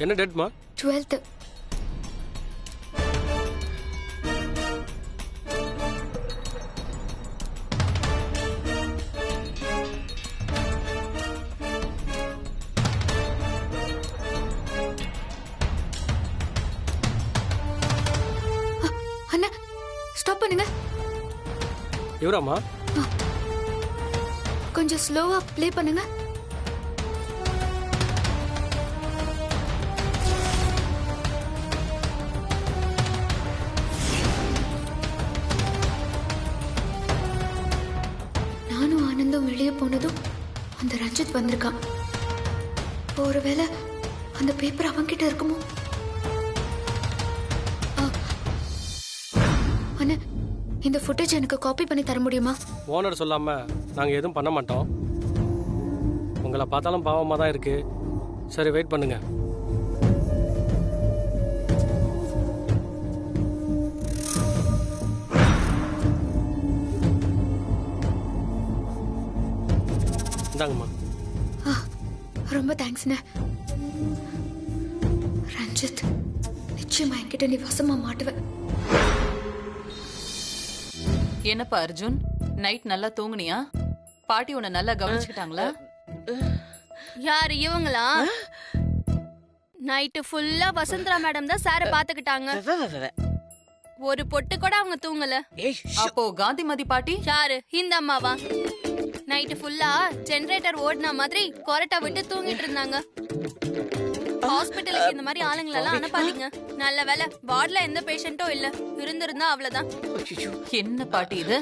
என்ன டேட்மா? 12th. அண்ணா stop பண்ணுங்க. இவராமா? கொஞ்சம் ஸ்லோவா ப்ளே பண்ணுங்க. நானும் ஆனந்தும் வெளியே போனதும் அந்த ரஞ்சித் வந்திருக்கான். ஒருவேளை அந்த பேப்பர் அவன்கிட்ட இருக்குமோ? அண்ணா இந்த ஃபுட்டேஜ் எனக்கு காப்பி பண்ணி தர முடியுமா? ஓனர் சொல்லாம நாங்க எதுவும் பண்ண மாட்டோம். உங்களை பார்த்தாலும் பாவமா தான் இருக்கு. சரி வெயிட் பண்ணுங்க. இந்தாங்கம்மா. ரொம்ப தேங்க்ஸ்ண்ணே. ரஞ்சித் நிச்சயமா என்கிட்ட நீ வசமா மாட்டுவ. என்னப்பா அர்ஜுன், நைட் நல்லா தூங்குனியா? பாட்டி உன்னை நல்லா கவனிச்சுக்கிட்டாங்களா? யாரு இவங்களா? நைட்டு ஃபுல்லா வசந்தரா மேடம் தான் சார பாத்துக்கிட்டாங்க. ஒரு பொட்டு கூட அவங்க தூங்கல. அப்போ காந்திமதி பாட்டி யாரு? இந்த அம்மாவா? நைட்டு ஃபுல்லா ஜெனரேட்டர் ஓடின மாதிரி கொரட்டை விட்டு தூங்கிட்டு இருந்தாங்க. ஹாஸ்பிட்டலுக்கு இந்த மாதிரி ஆளுங்களெல்லாம் அனுப்பாதீங்க. நல்ல வேலை வார்டுல எந்த பேஷண்ட்டும் இல்ல. இருந்திருந்தா அவ்வளவுதான். என்ன பாட்டி இது?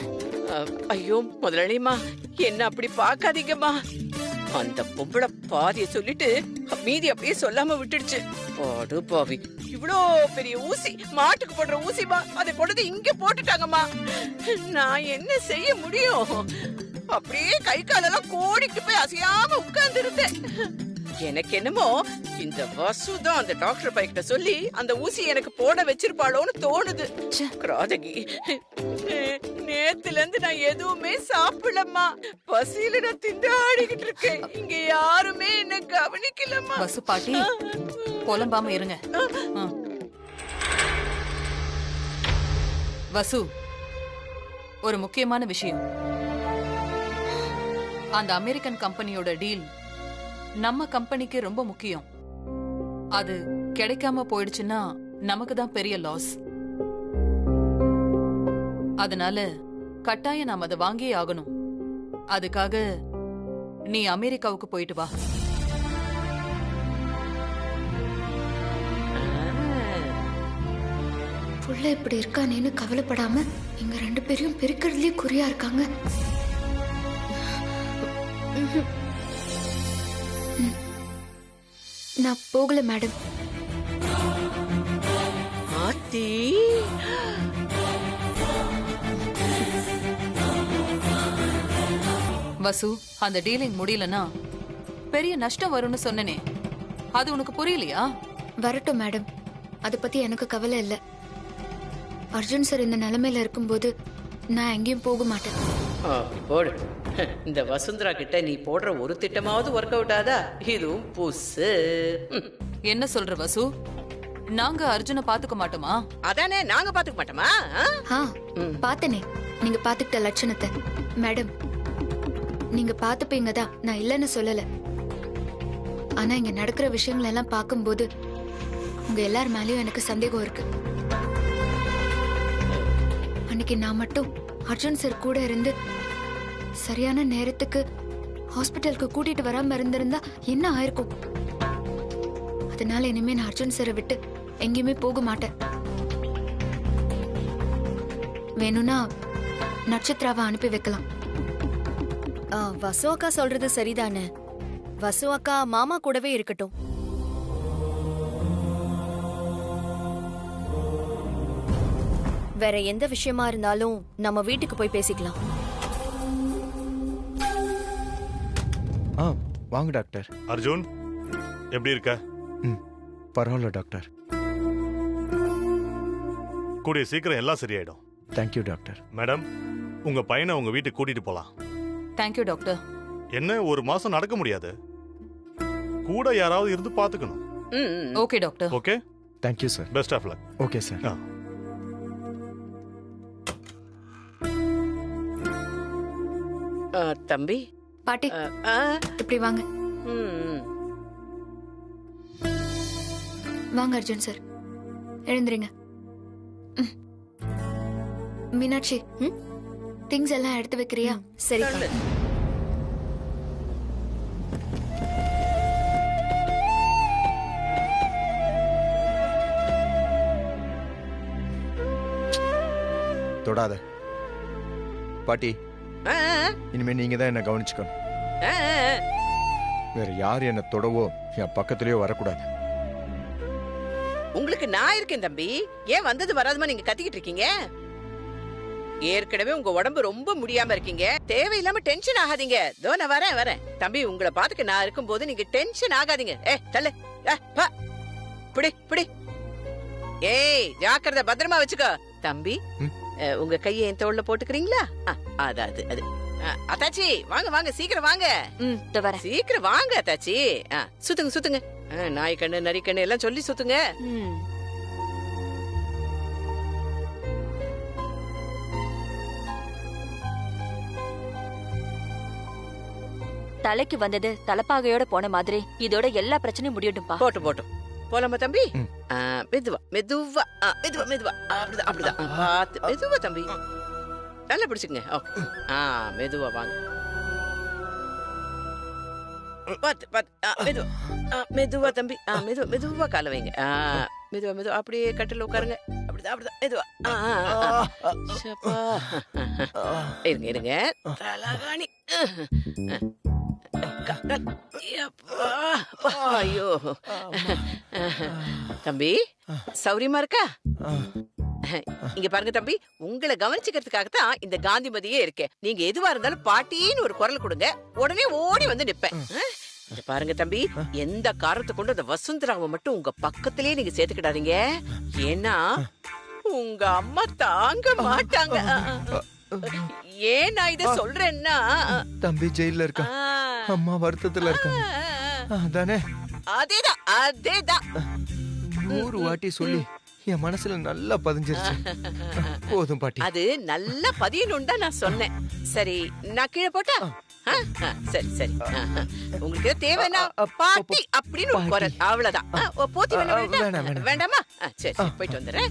ஐயோ முதலாளிமா, என்ன அப்படி பாக்காதீங்கம்மா. அந்த பொம்பளை பாதிய சொல்லிட்டு மீதி அப்படியே சொல்லாம விட்டுடுச்சு. பாடு பாவி, இவ்வளோ பெரிய ஊசி, மாட்டுக்கு போடுற ஊசிமா, அதை கொண்டு இங்க போட்டுட்டாங்கம்மா. நான் என்ன செய்ய முடியும்? அப்படியே கை காலெல்லாம் கோடிட்டு போய் அசையாம உட்கார்ந்து இருந்தேன். எனக்கு என்னமோ இந்த வசுதான் அந்த டாக்டர் பைக்கிட்ட சொல்லி அந்த ஊசி எனக்கு போட வச்சிருப்பாளோன்னு தோணுது. கிராதகி, நேத்துல இருந்து நான் எதுவுமே சாப்பிடலம்மா. பசியில நான் திண்டாடிக்கிட்டு இருக்கேன். இங்க யாருமே என்ன கவனிக்கலம்மா. வசு பாட்டி புலம்பாம இருங்க. வசு, ஒரு முக்கியமான விஷயம். அந்த அமெரிக்கன் கம்பெனியோட டீல் நம்ம கம்பெனிக்கு ரொம்ப முக்கியம். அது கிடைக்காம போயிடுச்சுன்னா நமக்கு தான் பெரிய லாஸ். அதனால கட்டாயம் நாம் அதை வாங்கியே ஆகணும். அதுக்காக நீ அமெரிக்காவுக்கு போயிட்டு வா. புள்ள இப்படி இருக்கானேன்னு கவலைப்படாம இங்க 2 பேரையும் பிரிக்கிறதுலயே குறியா இருக்காங்க. நான் போகல மேடம். ஆத்தி, வசு, அந்த டீலிங் முடியலன்னா பெரிய நஷ்டம் வரும்னு சொன்னனே, அது உனக்கு புரியலையா? வரட்டும் மேடம், அதை பத்தி எனக்கு கவலை இல்லை. அர்ஜுன் சார் இந்த நிலைமையில இருக்கும்போது நான் எங்கேயும் போக மாட்டேன். போடு. இந்த வசுந்தரா கிட்ட நீ போடுற ஒரு திட்டமாவது ஒர்க் அவுட் ஆதா? இதுவும் புதுசு. என்ன சொல்ற வசு? நாங்க அர்ஜுனை பாத்துக்க மாட்டோமா? அதானே, நாங்க பாத்துக்க மாட்டோமா? பாத்தனே நீங்க பாத்துக்கிட்ட லட்சணத்தை. மேடம், நீங்க பாத்துப்பீங்க தான், நான் இல்லைன்னு சொல்லல. ஆனா இங்க நடக்கிற விஷயங்கள் எல்லாம் பார்க்கும்போது உங்க எல்லார் மேலயும் எனக்கு சந்தேகம் இருக்கு. அன்னைக்கு நான் மட்டும் அர்ஜுன் சார் கூட இருந்து சரியான நேரத்துக்கு ஹாஸ்பிட்டலுக்கு கூட்டிட்டு வராம இருந்திருந்தா என்ன ஆயிருக்கும்? அதனால இனிமே நான் அர்ஜுன் சாரை விட்டு எங்கேயுமே போக மாட்டேன். வேணும்னா நட்சத்திராவை அனுப்பி வைக்கலாம். வசு அக்கா சொல்றது சரிதானே. வசு அக்கா மாமா கூடவே இருக்கட்டும். வேற எந்த விஷயமா இருந்தாலும் நம்ம வீட்டுக்கு போய் பேசிக்கலாம். வாங்க டாக்டர். அர்ஜுன், எப்படி இருக்க? பரவாயில்ல டாக்டர். கூடிய சீக்கிரம் எல்லாம் சரியாயிடும். Thank you doctor. மேடம், உங்க பையனை உங்க வீட்டுக்கு கூட்டிட்டு போலாம். Thank you doctor. என்ன, ஒரு மாசம் நடக்க முடியாது. கூட யாராவது இருந்து பாத்துக்கணும். Okay doctor. Okay, thank you sir. Best of luck. Okay sir. தம்பி. பாட்டி இப்படி வாங்க. வாங்க அர்ஜுன் சார், எழுந்துருங்க. மீனாட்சி, திங்ஸ் எல்லாம் எடுத்து வைக்கிறியா? சரி. தொடாத பாட்டி. இனிமே நீங்க தான் என்ன கவனிச்சுக்கணும். வேற யார் என்ன தொடவோ என் பக்கத்துலயோ வரக்கூடாது. உங்களுக்கு நான் இருக்கேன் தம்பி. ஏன் வந்தது வராதுமா நீங்க கத்திக்கிட்டு இருக்கீங்க? ஏற்கனவே உங்க உடம்பு ரொம்ப முடியாம இருக்கீங்க. தேவையில்லாம டென்ஷன் ஆகாதீங்க. தோ நான் வரேன். தம்பி, உங்களை பாத்துக்க நான் இருக்கும் போது நீங்க டென்ஷன் ஆகாதீங்க. தள்ளு. பிடி. ஏய், ஜாக்கிரதை, பத்திரமா வச்சுக்கோ. தம்பி, உங்க கையை என் தோள்ல போட்டுக்கிறீங்களா? அது அத்தாச்சி, வாங்க சீக்கிரம் வாங்க. சீக்கிரம் வாங்க அத்தாச்சி. சுத்துங்க. நாய் கண்ணு நரி கண்ணு எல்லாம் சொல்லி சுத்துங்க. தலைக்கு வந்தது தலப்பாகையோட போன மாதிரி இதோட எல்லா பிரச்சனையும் முடியட்டும்பா. போட்டும் போலாமா தம்பி? மெதுவா. அப்படிதான். மெதுவா தம்பி, நல்லா பிடிச்சுங்க. மெதுவா வாங்க. மெதுவா தம்பி. மெதுவா கால வைங்க. மெதுவா அப்படியே கட்டில உட்காருங்க. அப்படிதான் மெதுவா. இருங்க. தலகாணி. ஐயோ தம்பி, சௌரியமா இருக்கா? இங்க பாருங்க தம்பி, உங்களை கவனிச்சுக்கிறதுக்காகத்தான் இந்த காந்திமதியே இருக்கேன். நீங்க எதுவா இருந்தாலும் பாட்டின்னு ஒரு குரல் கொடுங்க, உடனே ஓடி வந்து நிப்பேன். பாருங்க தம்பி, எந்த காரணத்தை கொண்டு அந்த வசுந்தராவை மட்டும் உங்க பக்கத்திலேயே நீங்க சேர்த்துக்கிடாதீங்க. ஏன்னா உங்க அம்மா தாங்க மாட்டாங்க. ஏன் நான் இத சொல்றேன்னா, தம்பி ஜெயில இருக்கா, அம்மா வருத்தத்துல இருக்காங்க. அதானே? அதேதான் 100 வாட்டி சொல்லி என் மனசுல நல்லா பதிஞ்சிருச்சு. போதும் பாட்டி. அது நல்லா பதியணும் தான் நான் சொன்னேன். சரி, நான் கீழே போட்டா? சரி. உங்களுக்கு தேவைன்னா பாட்டி அப்படின்னு ஒரு குரல், அவ்வளவுதான். போத்தி வேண்டாமா? சரி, போயிட்டு வந்துடுறேன்.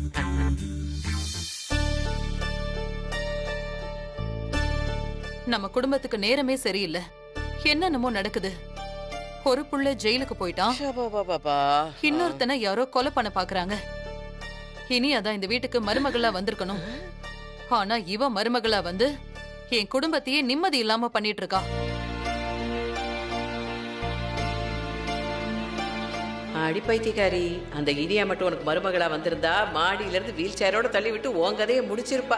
நம்ம குடும்பத்துக்கு நேரமே சரியில்லை. என்னென்னமோ நடக்குது. ஒரு புள்ள ஜெயிலுக்கு போயிட்டான், இன்னொருத்தனை யாரோ கொலை பண்ண பாக்குறாங்க. இனி அதான் இந்த வீட்டுக்கு மருமகளா வந்திருக்கணும். ஆனா இவ மருமகளா வந்து என் குடும்பத்தையே நிம்மதி இல்லாம பண்ணிட்டு இருக்கா. அடி பைத்தியக்காரி, அந்த இனியா மட்டும் உனக்கு மருமகளா வந்திருந்தா மாடியில இருந்து வீல் சேரோட தள்ளி விட்டு உன் கதையை முடிச்சிருப்பா.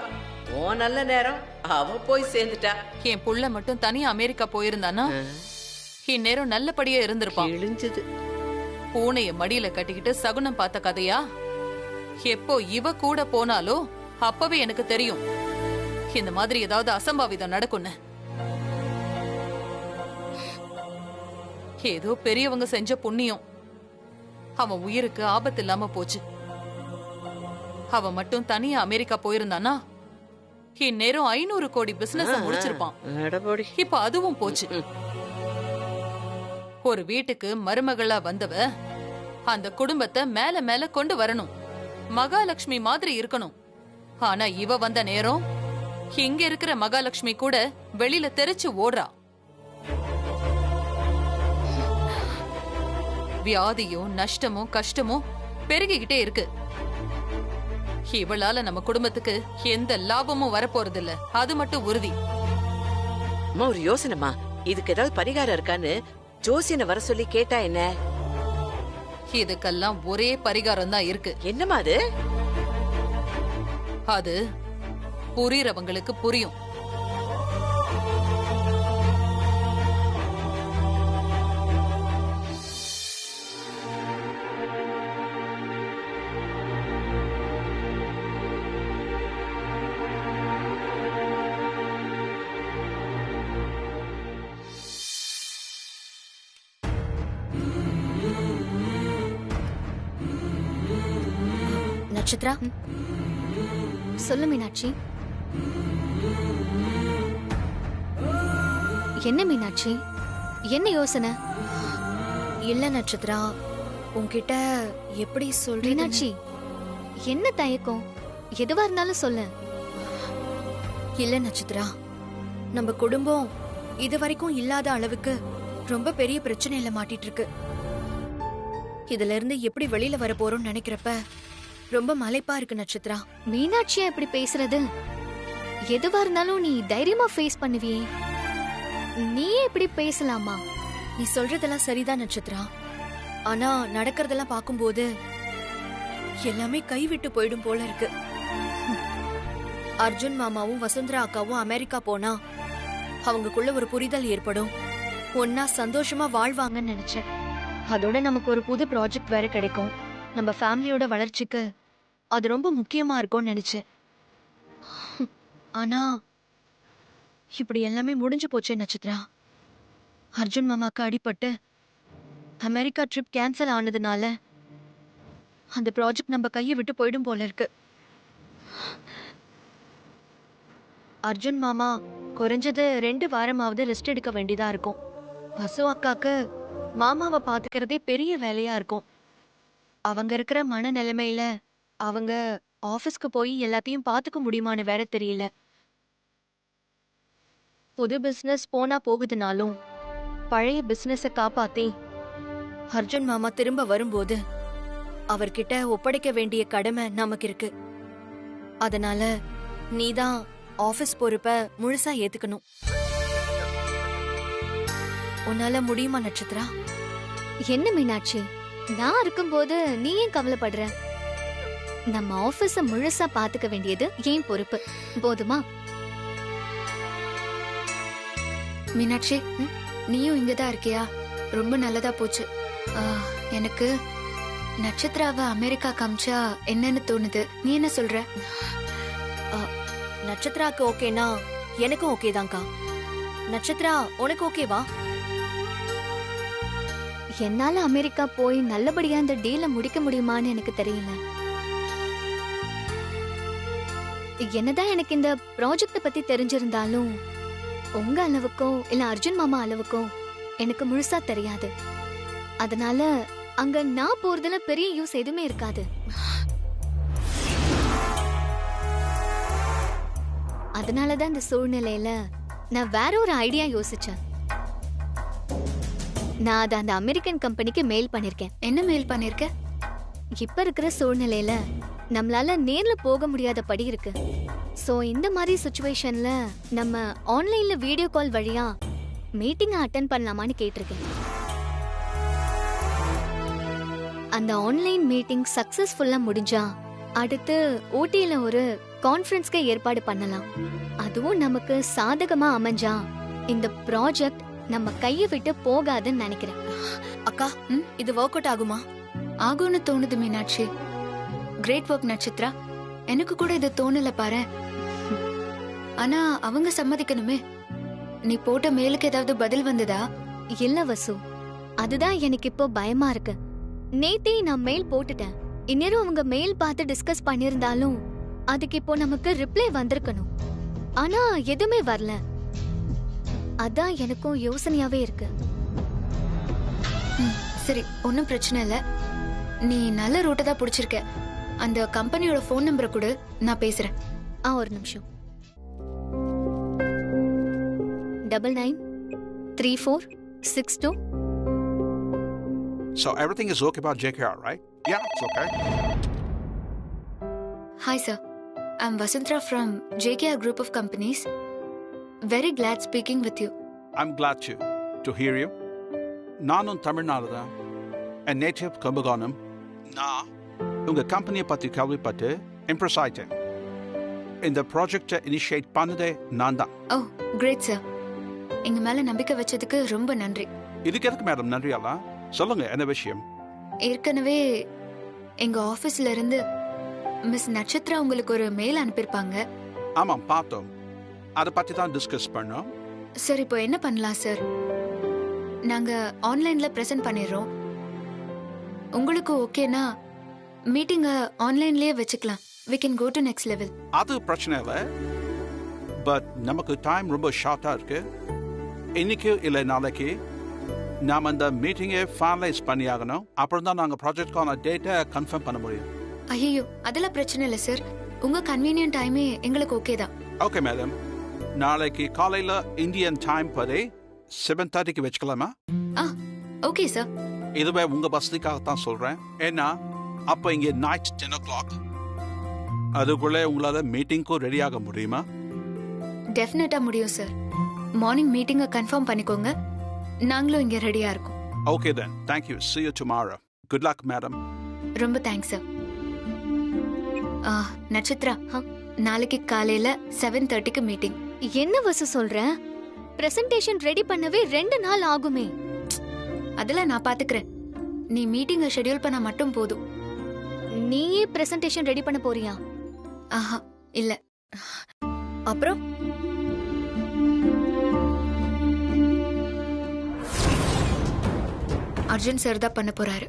ஓ நல்ல நேரம், அவ போய் சேர்ந்துட்டா. என் புள்ள மட்டும் தனியா அமெரிக்கா போயிருந்தானா இந்நேரம் நல்லபடியா இருந்திருப்பான். இழிஞ்சது. பூனைய மடியில கட்டிக்கிட்டு சகுனம் பார்த்த கதையா? எப்போ இவ கூட போனாலோ அப்பவே எனக்கு தெரியும் இந்த மாதிரி ஏதாவது அசம்பாவிதம் நடக்கும்னு. ஏதோ பெரியவங்க செஞ்ச புண்ணியம் அவன் உயிருக்கு ஆபத்து இல்லாம போச்சு. அவன் மட்டும் தனியா அமெரிக்கா போயிருந்தானா இந்நேரம் 500 கோடி பிசினஸ் முடிச்சிருப்பான். இப்ப அதுவும் போச்சு. ஒரு வீட்டுக்கு மருமகளா வந்தவ அந்த குடும்பத்தை மேல மேல கொண்டு வரணும், மகாலட்சுமி மாதிரி இருக்கணும். ஆனா இவ வந்த நேரம் இங்க இருக்கிற மகாலட்சுமி கூட வெளியில தெரிச்சு ஓடுறா. வியாதியும் நஷ்டமும் கஷ்டமும் பெருகிக்கிட்டே இருக்கு. இவளால நம்ம குடும்பத்துக்கு எந்த லாபமும் வரப்போறது இல்ல, அது மட்டும் உறுதி. ஒரு யோசனைமா, இதுக்கு ஏதாவது பரிகாரம் இருக்கான்னு ஜோசியனை வர சொல்லி கேட்டா என்ன? இதுக்கெல்லாம் ஒரே பரிகாரம் தான் இருக்கு. என்னமா அது? அது புரியறவங்களுக்கு புரியும். நட்சத்திரா, சொல்லு மீனாட்சி. என்ன மீனாட்சி, என்ன யோசனை? இல்ல நட்சத்திரா, உன்கிட்ட எப்படி சொல்றேன்? மீனாட்சி, என்ன தயக்கம்? எதுவா இருந்தாலும் சொல்லு. இல்ல நட்சத்திரா, நம்ம குடும்பம் இது வரைக்கும் இல்லாத அளவுக்கு ரொம்ப பெரிய பிரச்சனையில மாட்டிட்டு இருக்கு. இதுல இருந்து எப்படி வெளியில வர போறோம்னு நினைக்கிறப்ப ரொம்ப மலைப்பா இருக்கு நட்சத்திரா. மீனாட்சியா இப்படி பேசுறது? எதுவா இருந்தாலும் நீ தைரியமா ஃபேஸ் பண்ணுவியே, நீயே இப்படி பேசலாமா? நீ சொல்றதெல்லாம் சரிதான் நட்சத்திரா. ஆனா நடக்கிறதெல்லாம் பார்க்கும்போது எல்லாமே கைவிட்டு போயிடும் போல இருக்கு. அர்ஜுன் மாமாவும் வசுந்தரா அக்காவும் அமெரிக்கா போனா அவங்களுக்குள்ள ஒரு புரிதல் ஏற்படும், ஒன்னா சந்தோஷமா வாழ்வாங்கன்னு நினைச்சேன். அதோட நமக்கு ஒரு புது ப்ராஜெக்ட் வேற கிடைக்கும். நம்ம ஃபேமிலியோட வளர்ச்சிக்கு அது ரொம்ப முக்கியமா இருக்கும்னு நினைச்சேன். ஆனா இப்படி எல்லாமே முடிஞ்சு போச்சே நட்சத்திரா. அர்ஜுன் மாமாக்கு அடிபட்டு அமெரிக்கா ட்ரிப் கேன்சல் ஆனதுனால அந்த ப்ராஜெக்ட் நம்ம கையை விட்டு போயிடும் போல இருக்கு. அர்ஜுன் மாமா குறைஞ்சது 2 வாரமாவது ரெஸ்ட் எடுக்க வேண்டியதா இருக்கும். வசு அக்காக்கு மாமாவை பாத்துக்கிறதே பெரிய வேலையா இருக்கும். அவங்க இருக்கிற மனநிலைமையில அவங்க ஆபீஸ்க்கு போய் எல்லாத்தையும் பாத்துக்க முடியுமான்னு வேற தெரியல. புது பிசினஸ் போனா போகுதுனாலும் பழைய பிசினஸ காப்பாத்தி அர்ஜுன் மாமா திரும்ப வரும்போது அவர்கிட்ட ஒப்படைக்க வேண்டிய கடமை நமக்கு இருக்கு. அதனால நீதான் ஆபீஸ் பொறுப்ப முழுசா ஏத்துக்கணும். உன்னால முடியுமா நட்சத்திரா? என்ன மீனாட்சி, நான் இருக்கும்போது நீ ஏன் கவலைப்படுற? நம்ம ஆபீஸ முழுசா பாத்துக்க வேண்டியது ஏன் பொறுப்பு, போதுமா? மீனாட்சி, நீயும் இங்கதான் இருக்கியா? ரொம்ப நல்லதா போச்சு. எனக்கு நட்சத்திராவை அமெரிக்கா காமிச்சா என்னன்னு தோணுது. நீ என்ன சொல்ற? நட்சத்திராக்கு ஓகேனா எனக்கும் ஓகே தான்க்கா. நட்சத்திரா, உனக்கு ஓகேவா? என்னால அமெரிக்கா போய் நல்லபடியா இந்த டீல முடிக்க முடியுமான்னு எனக்கு தெரியல. என்னதான் எனக்கு இந்த ப்ராஜெக்ட் பத்தி தெரிஞ்சிருந்தாலும் உங்க அளவுக்கோ இல்ல அர்ஜுன் மாமா அளவுக்கோ எனக்கு முழுசா தெரியாது. அதனால அங்க நான் போறதுல பெரிய யூஸ் எதுவுமே இருக்காது. அதனாலதான் இந்த சூழ்நிலையில நான் வேற ஒரு ஐடியா யோசிச்சேன். நான் அதை அந்த அமெரிக்கன் கம்பெனிக்கு மெயில் பண்ணிருக்கேன். என்ன மெயில் பண்ணிருக்க? இப்ப இருக்கிற சூழ்நிலையில நம்மளால நேர்ல போக முடியாத படி இருக்கு. சோ இந்த மாதிரி சிச்சுவேஷன்ல நம்ம ஆன்லைன்ல வீடியோ கால் வழியா மீட்டிங் அட்டெண்ட் பண்ணலாமான்னு கேட்டிருக்கேன். அந்த ஆன்லைன் மீட்டிங் சக்சஸ்ஃபுல்லா முடிஞ்சா அடுத்து ஊட்டியில ஒரு கான்ஃபரன்ஸ்க்கு ஏற்பாடு பண்ணலாம். அதுவும் நமக்கு சாதகமா அமைஞ்சா இந்த ப்ராஜெக்ட் நம்ம கையை விட்டு போகாதுன்னு நினைக்கிறேன். அக்கா, இது ஒர்க் அவுட் ஆகுமா? ஆகும்னு தோணுது மீனாட்சி. Great work Nakshatra. எனக்கு கூட இது தோணல பாரு. ஆனா அவங்க சம்மதிக்கணுமே. நீ போட்ட மெயிலுக்கு ஏதாவது பதில் வந்ததா? இல்ல வசு, அதுதான் எனக்கு இப்போ பயமா இருக்கு. நேத்தே நான் மெயில் போட்டுட்டேன். இந்நேரம் அவங்க மெயில் பார்த்து டிஸ்கஸ் பண்ணிருந்தாலும் அதுக்கு இப்போ நமக்கு ரிப்ளை வந்திருக்கணும். ஆனா எதுவுமே வரல. அதான் எனக்கும் யோசனையாவே இருக்கு. சரி, ஒன்னும் பிரச்சனை இல்ல. நீ நல்ல ரூட்டை தான் பிடிச்சிருக்க. அந்த கம்பெனியோட போன் நம்பரை கொடு, நான் பேசுறேன். ஒரு நிமிஷம். 993462. So everything is okay about JKR, right? Yeah, it's okay. Hi sir, I'm Vasundhara from JKR Group of Companies. Very glad speaking with you. I'm glad to hear you. நானும் தமிழ்நாடு தான். என் நேட்டிவ் கும்பகோணம். நான் உங்க கம்பெனியை பத்தி கேள்விப்பட்டு இம்ப்ரெஸ் ஆயிட்டேன். இந்த ப்ராஜெக்டை இனிஷியேட் பண்ணதே நான் தான். ஓ, கிரேட் சார். எங்க மேல நம்பிக்கை வச்சதுக்கு ரொம்ப நன்றி. இதுக்கு எதுக்கு மேடம் நன்றியெல்லாம்? சொல்லுங்க, என்ன விஷயம்? ஏற்கனவே எங்க ஆபீஸ்ல இருந்து மிஸ் நட்சத்திரா உங்களுக்கு ஒரு மெயில் அனுப்பியிருப்பாங்க. ஆமாம், பார்த்தோம். அதை பத்தி தான் டிஸ்கஸ் பண்ணோம். சார், இப்போ என்ன பண்ணலாம் சார்? நாங்க ஆன்லைன்ல பிரசன்ட் பண்ணிடுறோம். உங்களுக்கு ஓகேனா மீட்டிங்க ஆன்லைன்லயே வச்சுக்கலாம். we can go to next level. அது பிரச்சனை இல்லை, பட் நமக்கு டைம் ரொம்ப ஷார்ட்டா இருக்கு. இன்னைக்கு இல்லை நாளைக்கு நாம இந்த மீட்டிங்கை ஃபைனலைஸ் பண்ணி ஆகணும். அப்புறம் தான் நாங்கள் ப்ராஜெக்ட்கான டேட்டை கன்ஃபார்ம் பண்ண முடியும். ஐயோ அதெல்லாம் பிரச்சனை இல்லை சார். உங்க கன்வீனியன்ட் டைமே எங்களுக்கு ஓகே தான். ஓகே மேடம், நாளைக்கு காலையில் இந்தியன் டைம் படி 7:30க்கு வச்சுக்கலாமா? Okay sir. இதுவே உங்க வசதிக்காக தான் சொல்றேன். ஏன்னா அப்ப இங்க நைட் 10 o'clock. அதுக்குள்ளே உங்களால மீட்டிங்க்கும் ரெடி ஆக முடியுமா? டெஃபினட்டா முடியும் சார். மார்னிங் மீட்டிங்கை கன்ஃபார்ம் பண்ணிக்கோங்க. நாங்களும் இங்க ரெடியா இருக்கோம். Okay then. Thank you. See you tomorrow. Good luck, madam. ரொம்ப தேங்க்ஸ் சார். நட்சத்ரா, நாளைக்கு காலையில 7:30க்கு மீட்டிங். என்ன வசு சொல்ற? பிரசன்டேஷன் ரெடி பண்ணவே 2 நாள் ஆகுமே. அதெல்லாம் நான் பாத்துக்கிறேன். நீ மீட்டிங்கை ஷெட்யூல் பண்ண மட்டும் போதும். நீயே பிரசன்டேஷன் ரெடி பண்ண போறியா? ஆஹா இல்ல. அப்புறம் அர்ஜுன் சார் தான் பண்ண போறாரு.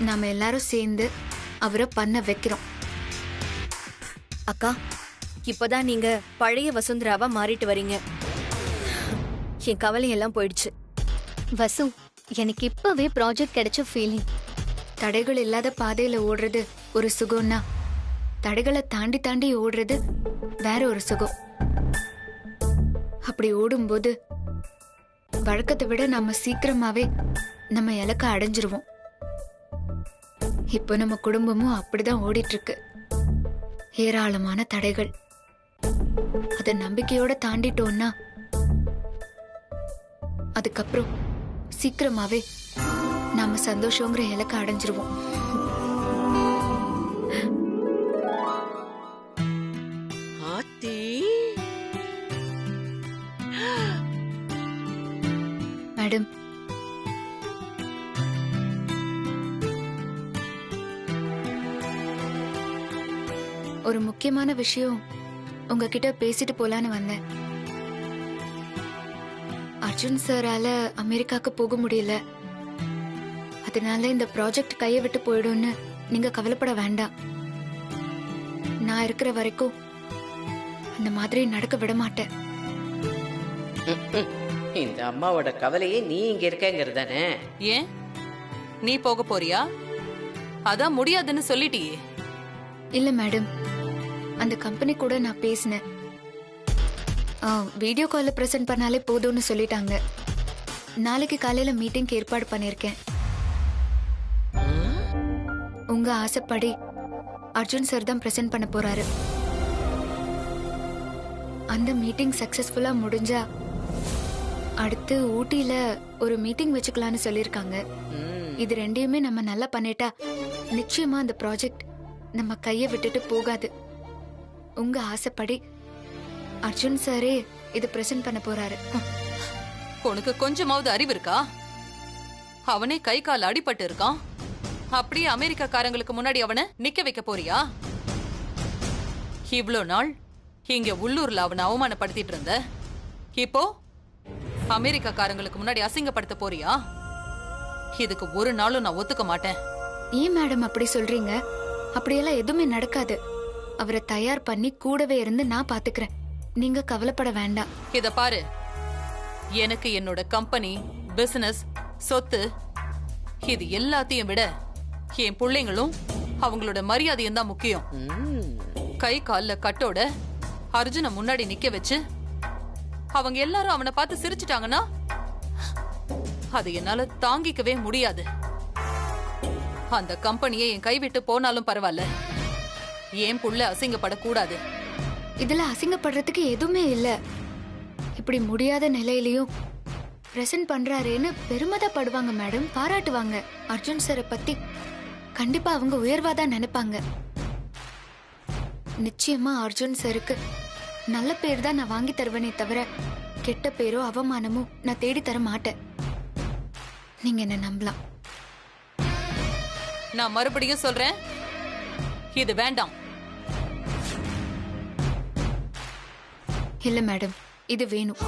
நாம எல்லாரும் சேர்ந்து அவரை பண்ண வைக்கிறோம். அக்கா, இப்பதான் நீங்க பழைய வசுந்தராவா மாறிட்டு வரீங்க. என் கவலை எல்லாம் போயிடுச்சு. வசு, எனக்கு இப்பவே ப்ராஜெக்ட் கிடைச்ச ஃபீலிங். தடைகள் இல்லாத பாதையில ஓடுறது ஒரு சுகம்னா, தடைகளை தாண்டி தாண்டி ஓடுறது வேற ஒரு சுகம். அப்படி ஓடும்போது வழக்கத்தை விட நம்ம சீக்கிரமாவே நம்ம இலக்க அடைஞ்சிருவோம். இப்போ நம்ம குடும்பமும் அப்படிதான் ஓடிட்டு இருக்கு. ஏராளமான தடைகள். அத நம்பிக்கையோட தாண்டிட்டோம்னா அதுக்கப்புறம் சீக்கிரமாவே நாம சந்தோஷங்கிற இலக்க அடைஞ்சிருவோம். ஆத்தி மேடம், ஒரு முக்கியமான விஷயம் உங்ககிட்ட பேசிட்டு போலான்னு வந்தேன். அர்ஜுன் சாரால அமெரிக்காக்கு போக முடியல. அதனால இந்த ப்ராஜெக்ட் கையை விட்டு போயிடும்னு நீங்க கவலைப்பட வேண்டாம். நான் இருக்கிற வரைக்கும் அந்த மாதிரி நடக்க விட மாட்டேன். இந்த அம்மாவோட கவலையே நீ இங்க இருக்கங்கிறதானே? ஏன் நீ போக போறியா? அதான் முடியாதுன்னு சொல்லிட்டியே. இல்ல மேடம், அந்த கம்பெனி கூட நான் பேசினேன். வீடியோ கால்ல பிரசன்ட் பண்ணாலே போதும்னு சொல்லிட்டாங்க. நாளைக்கு காலையில மீட்டிங்க்கு ஏற்பாடு பண்ணிருக்கேன். உங்க ஆசைப்படி அர்ஜுன் சார் தான் பிரசன்ட் பண்ண போறாரு. அந்த மீட்டிங் சக்சஸ்ஃபுல்லா முடிஞ்சா அடுத்து ஊட்டியில ஒரு மீட்டிங் வச்சுக்கலாம்னு சொல்லிருக்காங்க. இது ரெண்டையுமே நம்ம நல்லா பண்ணிட்டா நிச்சயமா அந்த ப்ராஜெக்ட் நம்ம கையை விட்டுட்டு போகாது. உங்க ஆசைப்படி அர்ஜுன் சாரே இது பிரசன்ட் பண்ண போறாரு. உனக்கு கொஞ்சமாவது அறிவு இருக்கா? அவனே கை கால் அடிபட்டு இருக்கான். அப்படியே அமெரிக்காக்காரங்களுக்கு முன்னாடி அவனை நிக்க வைக்க போறியா? இவ்ளோ நாள் இங்க உள்ளூர்ல அவனை அவமானப்படுத்திட்டு இருந்த, இப்போ அமெரிக்காக்காரங்களுக்கு முன்னாடி அசிங்கப்படுத்த போறியா? இதுக்கு ஒரு நாளும் நான் ஒத்துக்க மாட்டேன். ஏன் மேடம் அப்படி சொல்றீங்க? அப்படியெல்லாம் எதுவுமே நடக்காது. அவரை தயார் பண்ணி கூடவே இருந்து நான் பாத்துக்கிறேன். நீங்க கவலைப்பட வேண்டாம். இத பாரு, எனக்கு என்னோட கம்பெனி, பிசினஸ், சொத்து இது எல்லாத்தையும் விட என் பிள்ளைங்களும் அவங்களோட மரியாதையும் தான் முக்கியம். கை கால்ல கட்டோட அர்ஜுனை முன்னாடி நிக்க வச்சு அவங்க எல்லாரும் அவனை பார்த்து சிரிச்சிட்டாங்கன்னா அது என்னால தாங்கிக்கவே முடியாது. அந்த கம்பெனியை என் கைவிட்டு போனாலும் பரவாயில்ல, ஏன் புள்ள அசிங்கப்படக்கூடாது. இதுல அசிங்கப்படுறதுக்கு எதுவுமே இல்ல. இப்படி முடியாத நிலையிலயும் பிரசன்ட் பண்றாருன்னு பெருமைதாப்படுவாங்க மேடம், பாராட்டுவாங்க. அர்ஜுன் சாரை பத்தி கண்டிப்பா அவங்க உயர்வாதான் நினைப்பாங்க. நிச்சயமா அர்ஜுன் சாருக்கு நல்ல பேர் தான் நான் வாங்கி தருவேனே தவிர கெட்ட பேரோ அவமானமோ நான் தேடி தர மாட்டேன். நீங்க என்ன நம்பலாம். நான் மறுபடியும் சொல்றேன், இது வேண்டாம். இல்ல மேடம், இது வேணும்.